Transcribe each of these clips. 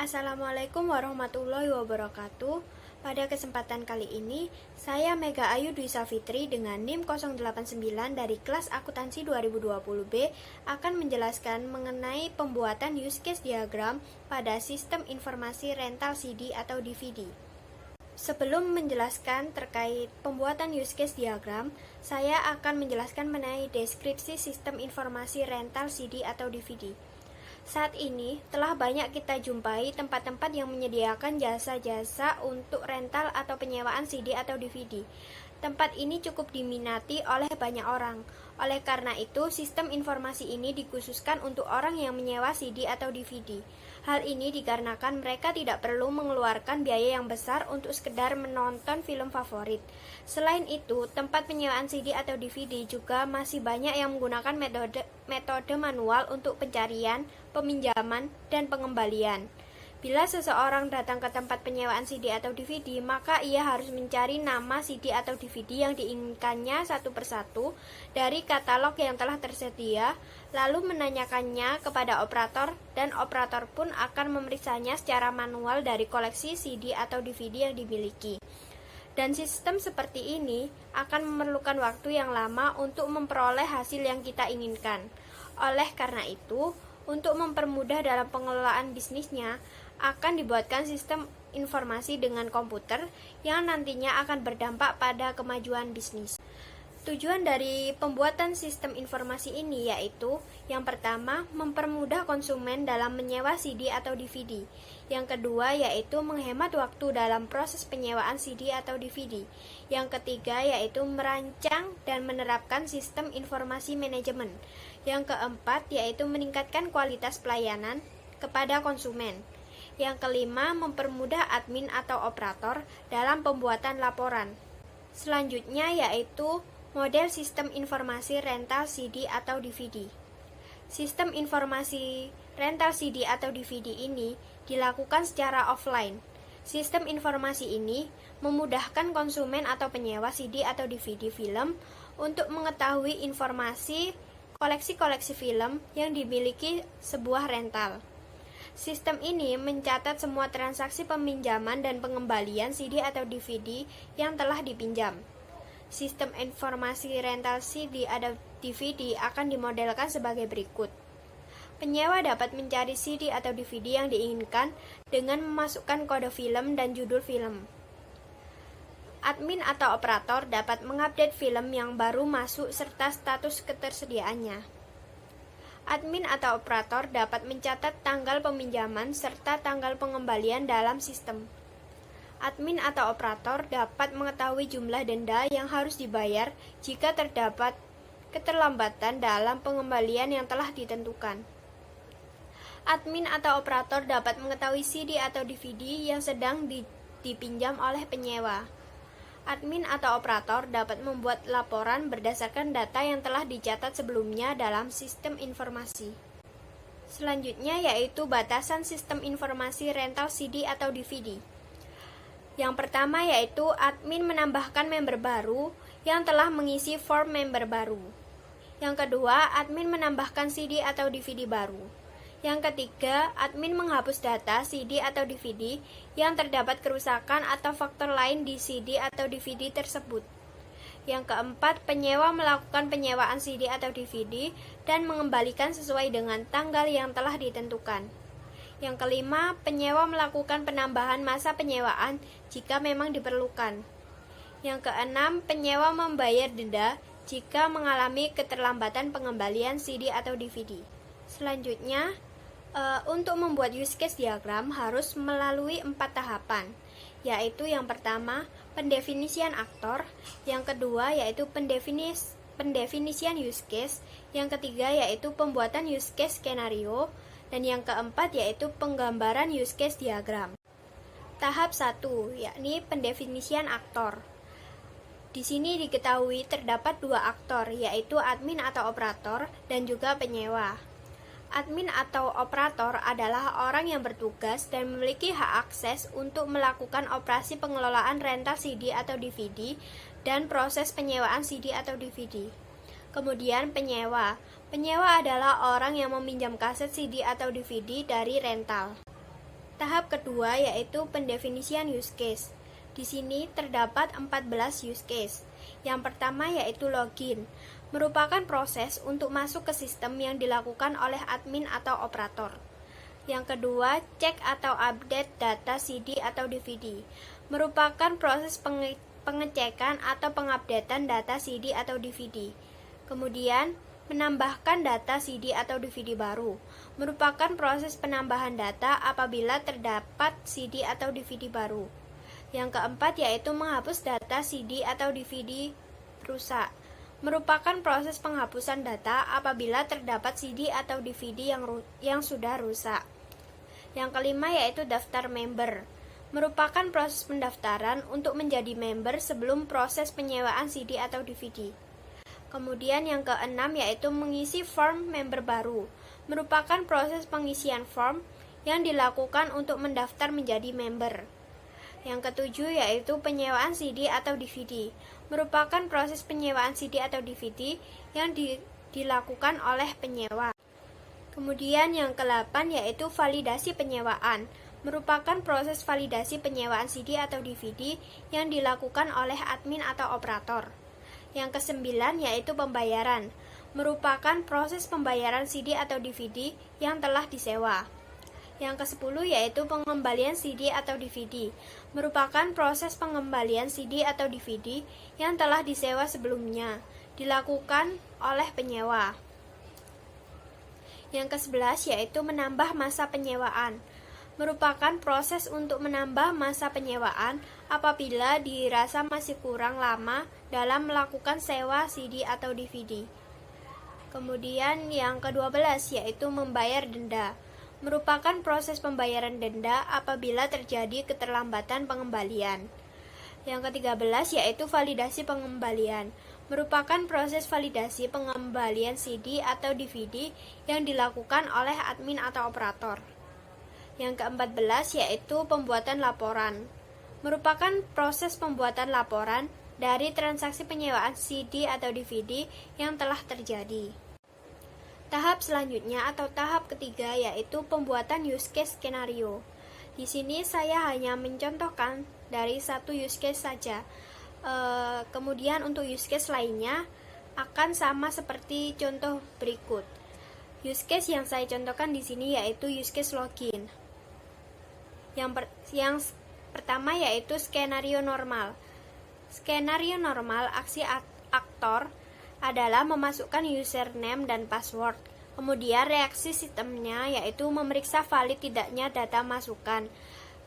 Assalamualaikum warahmatullahi wabarakatuh. Pada kesempatan kali ini, saya Mega Ayu Dwi Safitri dengan NIM 089 dari kelas akuntansi 2020B akan menjelaskan mengenai pembuatan use case diagram pada sistem informasi rental CD atau DVD. Sebelum menjelaskan terkait pembuatan use case diagram, saya akan menjelaskan mengenai deskripsi sistem informasi rental CD atau DVD. Saat ini, telah banyak kita jumpai tempat-tempat yang menyediakan jasa-jasa untuk rental atau penyewaan CD atau DVD. Tempat ini cukup diminati oleh banyak orang. Oleh karena itu, sistem informasi ini dikhususkan untuk orang yang menyewa CD atau DVD. Hal ini dikarenakan mereka tidak perlu mengeluarkan biaya yang besar untuk sekedar menonton film favorit. Selain itu, tempat penyewaan CD atau DVD juga masih banyak yang menggunakan metode manual untuk pencarian, peminjaman, dan pengembalian. Bila seseorang datang ke tempat penyewaan CD atau DVD, maka ia harus mencari nama CD atau DVD yang diinginkannya satu persatu dari katalog yang telah tersedia, lalu menanyakannya kepada operator, dan operator pun akan memeriksanya secara manual dari koleksi CD atau DVD yang dimiliki. Dan sistem seperti ini akan memerlukan waktu yang lama untuk memperoleh hasil yang kita inginkan. Oleh karena itu, untuk mempermudah dalam pengelolaan bisnisnya, akan dibuatkan sistem informasi dengan komputer yang nantinya akan berdampak pada kemajuan bisnis. Tujuan dari pembuatan sistem informasi ini yaitu, yang pertama, mempermudah konsumen dalam menyewa CD atau DVD. Yang kedua yaitu menghemat waktu dalam proses penyewaan CD atau DVD. Yang ketiga yaitu merancang dan menerapkan sistem informasi manajemen. Yang keempat yaitu meningkatkan kualitas pelayanan kepada konsumen. Yang kelima, mempermudah admin atau operator dalam pembuatan laporan. Selanjutnya yaitu model sistem informasi rental CD atau DVD. Sistem informasi rental CD atau DVD ini dilakukan secara offline. Sistem informasi ini memudahkan konsumen atau penyewa CD atau DVD film untuk mengetahui informasi koleksi-koleksi film yang dimiliki sebuah rental. Sistem ini mencatat semua transaksi peminjaman dan pengembalian CD atau DVD yang telah dipinjam. Sistem informasi rental CD atau DVD akan dimodelkan sebagai berikut. Penyewa dapat mencari CD atau DVD yang diinginkan dengan memasukkan kode film dan judul film. Admin atau operator dapat mengupdate film yang baru masuk serta status ketersediaannya. Admin atau operator dapat mencatat tanggal peminjaman serta tanggal pengembalian dalam sistem. Admin atau operator dapat mengetahui jumlah denda yang harus dibayar jika terdapat keterlambatan dalam pengembalian yang telah ditentukan. Admin atau operator dapat mengetahui CD atau DVD yang sedang dipinjam oleh penyewa. Admin atau operator dapat membuat laporan berdasarkan data yang telah dicatat sebelumnya dalam sistem informasi. Selanjutnya yaitu batasan sistem informasi rental CD atau DVD. Yang pertama yaitu admin menambahkan member baru yang telah mengisi form member baru. Yang kedua, admin menambahkan CD atau DVD baru. Yang ketiga, admin menghapus data CD atau DVD yang terdapat kerusakan atau faktor lain di CD atau DVD tersebut. Yang keempat, penyewa melakukan penyewaan CD atau DVD dan mengembalikan sesuai dengan tanggal yang telah ditentukan. Yang kelima, penyewa melakukan penambahan masa penyewaan jika memang diperlukan. Yang keenam, penyewa membayar denda jika mengalami keterlambatan pengembalian CD atau DVD. Selanjutnya, untuk membuat use case diagram harus melalui 4 tahapan, yaitu yang pertama, pendefinisian aktor, yang kedua yaitu pendefinisian use case, yang ketiga yaitu pembuatan use case skenario, dan yang keempat yaitu penggambaran use case diagram. Tahap 1, yakni pendefinisian aktor. Di sini diketahui terdapat 2 aktor, yaitu admin atau operator dan juga penyewa. Admin atau operator adalah orang yang bertugas dan memiliki hak akses untuk melakukan operasi pengelolaan rental CD atau DVD dan proses penyewaan CD atau DVD. Kemudian penyewa. Penyewa adalah orang yang meminjam kaset CD atau DVD dari rental. Tahap kedua yaitu pendefinisian use case. Di sini terdapat 14 use case. Yang pertama yaitu login, merupakan proses untuk masuk ke sistem yang dilakukan oleh admin atau operator. Yang kedua, cek atau update data CD atau DVD, merupakan proses pengecekan atau pengupdatean data CD atau DVD. Kemudian, menambahkan data CD atau DVD baru, merupakan proses penambahan data apabila terdapat CD atau DVD baru. Yang keempat yaitu menghapus data CD atau DVD rusak, merupakan proses penghapusan data apabila terdapat CD atau DVD yang sudah rusak. Yang kelima yaitu daftar member, merupakan proses pendaftaran untuk menjadi member sebelum proses penyewaan CD atau DVD. Kemudian yang keenam yaitu mengisi form member baru, merupakan proses pengisian form yang dilakukan untuk mendaftar menjadi member. Yang ketujuh yaitu penyewaan CD atau DVD, merupakan proses penyewaan CD atau DVD yang dilakukan oleh penyewa. Kemudian yang ke-8 yaitu validasi penyewaan, merupakan proses validasi penyewaan CD atau DVD yang dilakukan oleh admin atau operator. Yang ke-9 yaitu pembayaran, merupakan proses pembayaran CD atau DVD yang telah disewa. Yang ke-10 yaitu pengembalian CD atau DVD, merupakan proses pengembalian CD atau DVD yang telah disewa sebelumnya, dilakukan oleh penyewa. Yang ke-11 yaitu menambah masa penyewaan, merupakan proses untuk menambah masa penyewaan apabila dirasa masih kurang lama dalam melakukan sewa CD atau DVD. Kemudian yang ke-12 yaitu membayar denda, merupakan proses pembayaran denda apabila terjadi keterlambatan pengembalian. Yang ke-13 yaitu validasi pengembalian, merupakan proses validasi pengembalian CD atau DVD yang dilakukan oleh admin atau operator. Yang ke-14 yaitu pembuatan laporan, merupakan proses pembuatan laporan dari transaksi penyewaan CD atau DVD yang telah terjadi. Tahap selanjutnya atau tahap ketiga yaitu pembuatan use case skenario. Di sini saya hanya mencontohkan dari satu use case saja. Kemudian untuk use case lainnya akan sama seperti contoh berikut. Use case yang saya contohkan di sini yaitu use case login. Yang pertama yaitu skenario normal. Skenario normal aksi aktor adalah memasukkan username dan password. Kemudian reaksi sistemnya yaitu memeriksa valid tidaknya data masukan.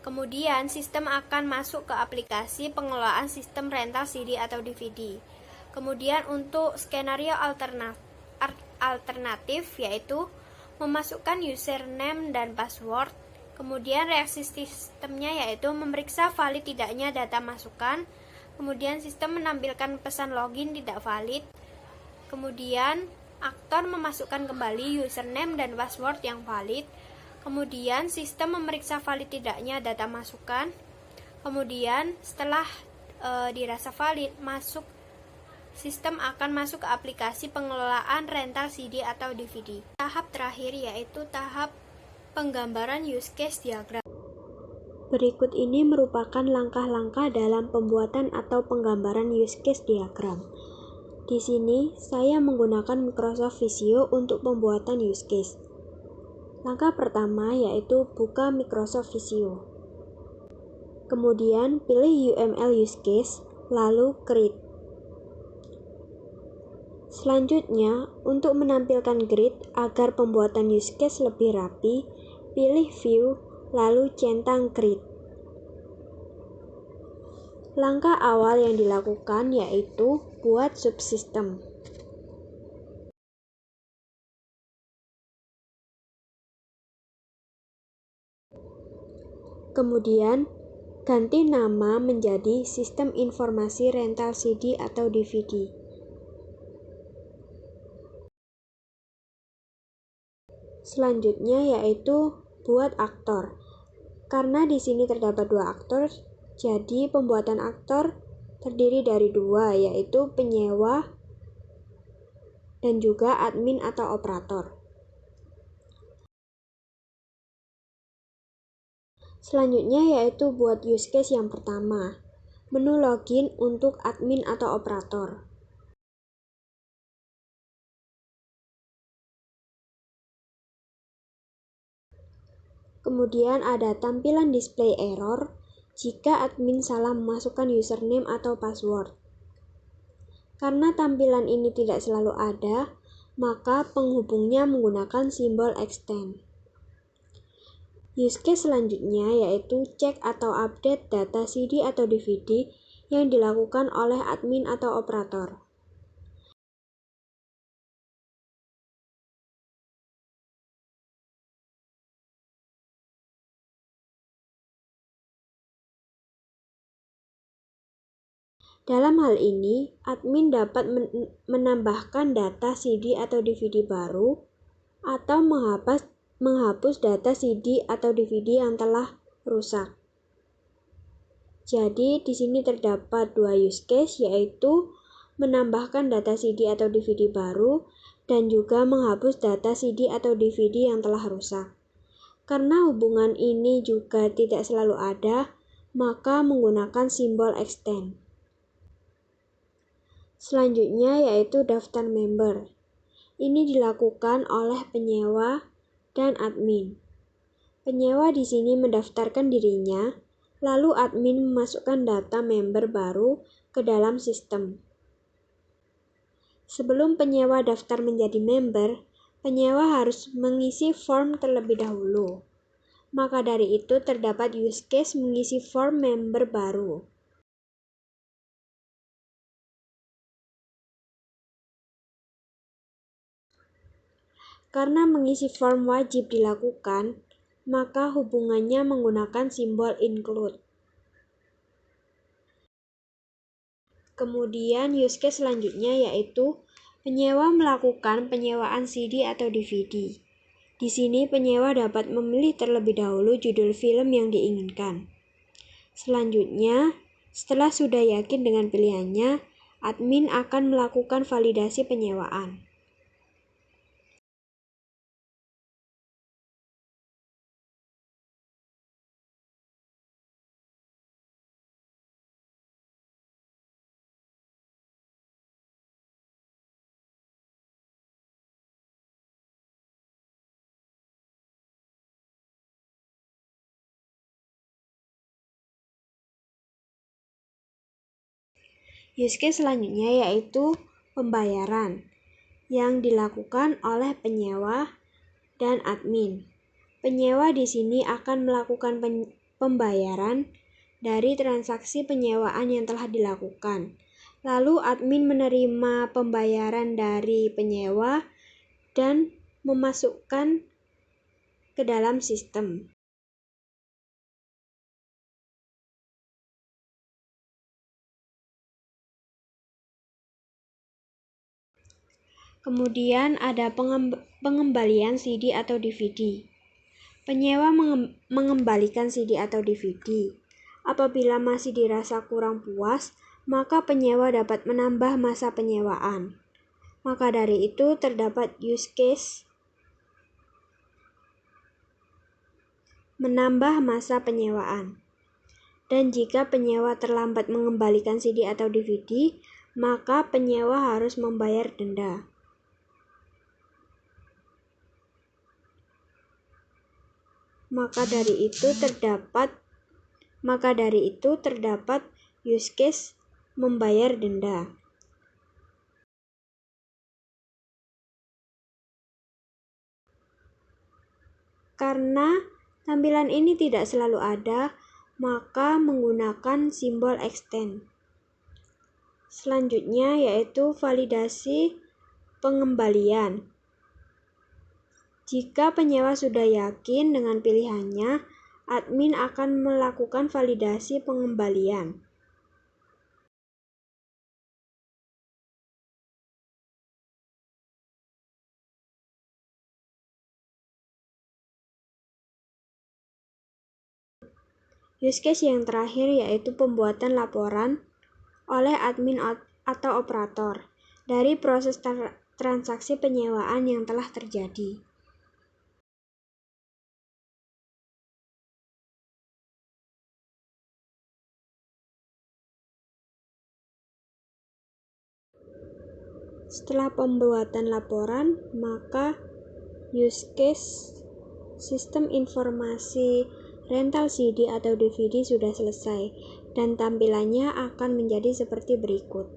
Kemudian sistem akan masuk ke aplikasi pengelolaan sistem rental CD atau DVD. Kemudian untuk skenario alternatif yaitu memasukkan username dan password. Kemudian reaksi sistemnya yaitu memeriksa valid tidaknya data masukan. Kemudian sistem menampilkan pesan login tidak valid. Kemudian aktor memasukkan kembali username dan password yang valid. Kemudian sistem memeriksa valid tidaknya data masukan. Kemudian setelah dirasa valid, sistem akan masuk ke aplikasi pengelolaan rental CD atau DVD. Tahap terakhir yaitu tahap penggambaran use case diagram. Berikut ini merupakan langkah-langkah dalam pembuatan atau penggambaran use case diagram. Di sini, saya menggunakan Microsoft Visio untuk pembuatan use case. Langkah pertama yaitu buka Microsoft Visio. Kemudian pilih UML use case, lalu create. Selanjutnya, untuk menampilkan grid agar pembuatan use case lebih rapi, pilih view, lalu centang grid. Langkah awal yang dilakukan yaitu buat subsistem. Kemudian, ganti nama menjadi Sistem Informasi Rental CD atau DVD. Selanjutnya yaitu buat aktor. Karena di sini terdapat dua aktor, jadi pembuatan aktor terdiri dari dua, yaitu penyewa dan juga admin atau operator. Selanjutnya yaitu buat use case yang pertama, menu login untuk admin atau operator. Kemudian ada tampilan display error jika admin salah memasukkan username atau password. Karena tampilan ini tidak selalu ada, maka penghubungnya menggunakan simbol extend. Use case selanjutnya yaitu cek atau update data CD atau DVD yang dilakukan oleh admin atau operator. Dalam hal ini, admin dapat menambahkan data CD atau DVD baru atau menghapus data CD atau DVD yang telah rusak. Jadi, di sini terdapat dua use case, yaitu menambahkan data CD atau DVD baru dan juga menghapus data CD atau DVD yang telah rusak. Karena hubungan ini juga tidak selalu ada, maka menggunakan simbol extend. Selanjutnya yaitu daftar member. Ini dilakukan oleh penyewa dan admin. Penyewa di sini mendaftarkan dirinya, lalu admin memasukkan data member baru ke dalam sistem. Sebelum penyewa daftar menjadi member, penyewa harus mengisi form terlebih dahulu. Maka dari itu terdapat use case mengisi form member baru. Karena mengisi form wajib dilakukan, maka hubungannya menggunakan simbol include. Kemudian use case selanjutnya yaitu penyewa melakukan penyewaan CD atau DVD. Di sini penyewa dapat memilih terlebih dahulu judul film yang diinginkan. Selanjutnya, setelah sudah yakin dengan pilihannya, admin akan melakukan validasi penyewaan. Use case selanjutnya yaitu pembayaran yang dilakukan oleh penyewa dan admin. Penyewa di sini akan melakukan pembayaran dari transaksi penyewaan yang telah dilakukan. Lalu admin menerima pembayaran dari penyewa dan memasukkan ke dalam sistem. Kemudian ada pengembalian CD atau DVD. Penyewa mengembalikan CD atau DVD. Apabila masih dirasa kurang puas, maka penyewa dapat menambah masa penyewaan. Maka dari itu terdapat use case menambah masa penyewaan. Dan jika penyewa terlambat mengembalikan CD atau DVD, maka penyewa harus membayar denda. Maka dari itu terdapat use case membayar denda. Karena tampilan ini tidak selalu ada, maka menggunakan simbol extend. Selanjutnya yaitu validasi pengembalian. Jika penyewa sudah yakin dengan pilihannya, admin akan melakukan validasi pengembalian. Use case yang terakhir yaitu pembuatan laporan oleh admin atau operator dari proses transaksi penyewaan yang telah terjadi. Setelah pembuatan laporan, maka use case sistem informasi rental CD atau DVD sudah selesai, dan tampilannya akan menjadi seperti berikut.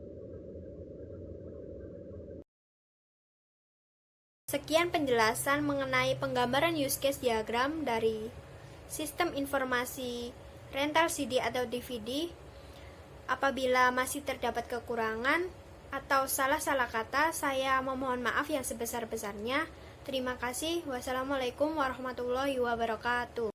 Sekian penjelasan mengenai penggambaran use case diagram dari sistem informasi rental CD atau DVD. Apabila masih terdapat kekurangan atau salah-salah kata, saya memohon maaf yang sebesar-besarnya. Terima kasih. Wassalamualaikum warahmatullahi wabarakatuh.